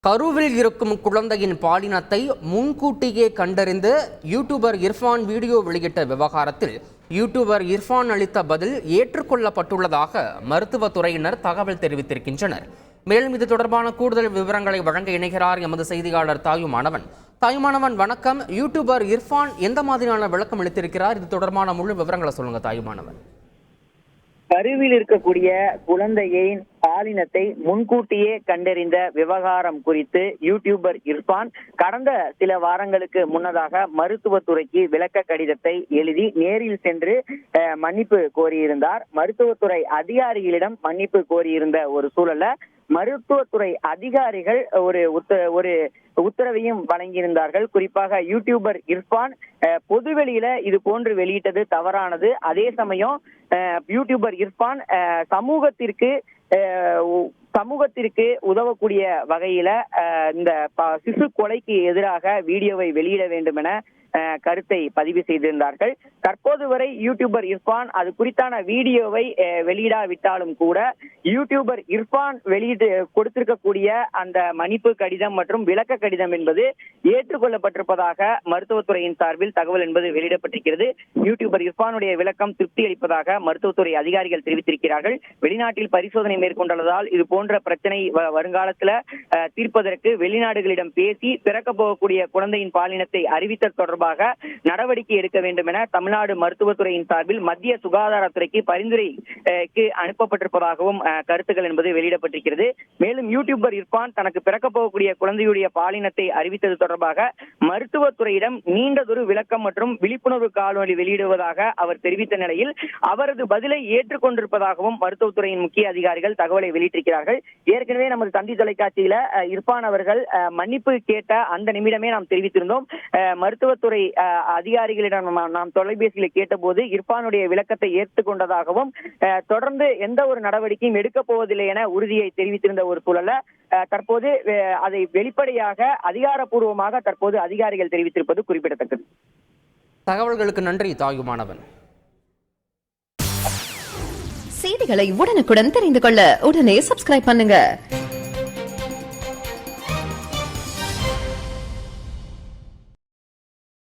கருவில் இருக்கும் குழந்தையின் பாலினத்தை முன்கூட்டியே கண்டறிந்து யூடியூபர் இர்ஃபான் வீடியோ வெளியிட்ட விவகாரத்தில் யூடியூபர் இர்ஃபான் அளித்த பதில் ஏற்றுக்கொள்ளப்பட்டுள்ளதாக மருத்துவத்துறையினர் தகவல் தெரிவித்திருக்கின்றனர். மேலும் இது தொடர்பான கூடுதல் விவரங்களை வழங்க இணைகிறார் எமது செய்தியாளர் தாயுமானவன். தாயுமானவன் வணக்கம். யூடியூபர் இர்ஃபான் எந்த மாதிரியான விளக்கம் அளித்திருக்கிறார்? இது தொடர்பான முழு விவரங்களை சொல்லுங்க தாயுமானவன். கருவில் இருக்கக்கூடிய குழந்தையின் பாலினத்தை முன்கூட்டியே கண்டறிந்த விவகாரம் குறித்து யூடியூபர் இர்ஃபான் கடந்த சில வாரங்களுக்கு முன்னதாக மருத்துவத்துறைக்கு விளக்க கடிதத்தை எழுதி நேரில் சென்று மன்னிப்பு கோரியிருந்தார். மருத்துவத்துறை அதிகாரிகளிடம் மன்னிப்பு கோரியிருந்த ஒரு சூழல்ல மருத்துவத்துறை அதிகாரிகள் ஒரு உத்தரவையும் வழங்கியிருந்தார்கள். குறிப்பாக யூடியூபர் இர்ஃபான் பொதுவெளியில இது போன்று வெளியிட்டது தவறானது. அதே சமயம் யூடியூபர் இர்ஃபான் சமூகத்திற்கு உதவக்கூடிய வகையில இந்த சிசு கொலைக்கு எதிராக வீடியோவை வெளியிட வேண்டும் என கருத்தை பதிவு செய்திருந்தார்கள். தற்போது வரை யூடியூபர் இர்ஃபான் அது குறித்தான வீடியோவை வெளியிடாவிட்டாலும் கூட யூடியூபர் இர்ஃபான் வெளியிட்டு கொடுத்திருக்கக்கூடிய அந்த மன்னிப்பு கடிதம் மற்றும் விளக்க கடிதம் என்பது ஏற்றுக்கொள்ளப்பட்டிருப்பதாக மருத்துவத்துறையின் சார்பில் தகவல் என்பது வெளியிடப்பட்டிருக்கிறது. யூடியூபர் இர்ஃபானுடைய விளக்கம் திருப்தி அளிப்பதாக மருத்துவத்துறை அதிகாரிகள் தெரிவித்திருக்கிறார்கள். வெளிநாட்டில் பரிசோதனை மேற்கொண்டுள்ளதால் இது போன்ற பிரச்சனை வருங்காலத்துல தீர்ப்பதற்கு வெளிநாடுகளிடம் பேசி பிறக்க போகக்கூடிய குழந்தையின் பாலினத்தை அறிவித்தல் தொடர்பாக நடவடிக்கை எடுக்க வேண்டும் என தமிழ்நாடு மருத்துவத்துறையின் சார்பில் மத்திய சுகாதாரத்துறைக்கு பரிந்துரைக்கு அனுப்பப்பட்டிருப்பதாகவும் கருத்துக்கள் என்பது வெளியிடப்பட்டிருக்கிறது. மேலும் யூடியூபர் இர்ஃபான் தனக்கு பிறக்க போகக்கூடிய குழந்தையுடைய பாலினத்தை அறிவித்தது தொடர்பாக மருத்துவத்துறையிடம் நீண்டதொரு விளக்கம் மற்றும் விழிப்புணர்வு காணொலி வெளியிடுவதாக அவர் தெரிவித்த நிலையில் அவரது பதிலை ஏற்றுக்கொண்டிருப்பதாகவும் மருத்துவத்துறையின் முக்கிய அதிகாரிகள் தகவலை வெளியிட்டிருக்கிறார்கள். ஏற்கனவே நமது தந்தி தொலைக்காட்சியில இர்ஃபான் அவர்கள் மன்னிப்பு கேட்ட அந்த நிமிடமே நாம் தெரிவித்திருந்தோம். மருத்துவத்துறை அதிகாரிகளிடம் நாம் தொலைபேசியில் கேட்டபோது இர்ஃபானுடைய விளக்கத்தை ஏற்றுக்கொண்டதாகவும் தொடர்ந்து எந்த ஒரு நடவடிக்கையும் எடுக்கப் போவதில்லை என உறுதியை தெரிவித்திருந்த ஒரு சூழல்ல தற்போது அதை வெளிப்படையாக அதிகாரப்பூர்வமாக தற்போது அதிகாரிகள் தெரிவித்திருப்பது குறிப்பிடத்தக்கது. தகவல்களுக்கு நன்றி தாயுமானவன். செய்திகளை உடனுக்குடன் தெரிந்து கொள்ள உடனே சப்ஸ்கிரைப் பண்ணுங்க.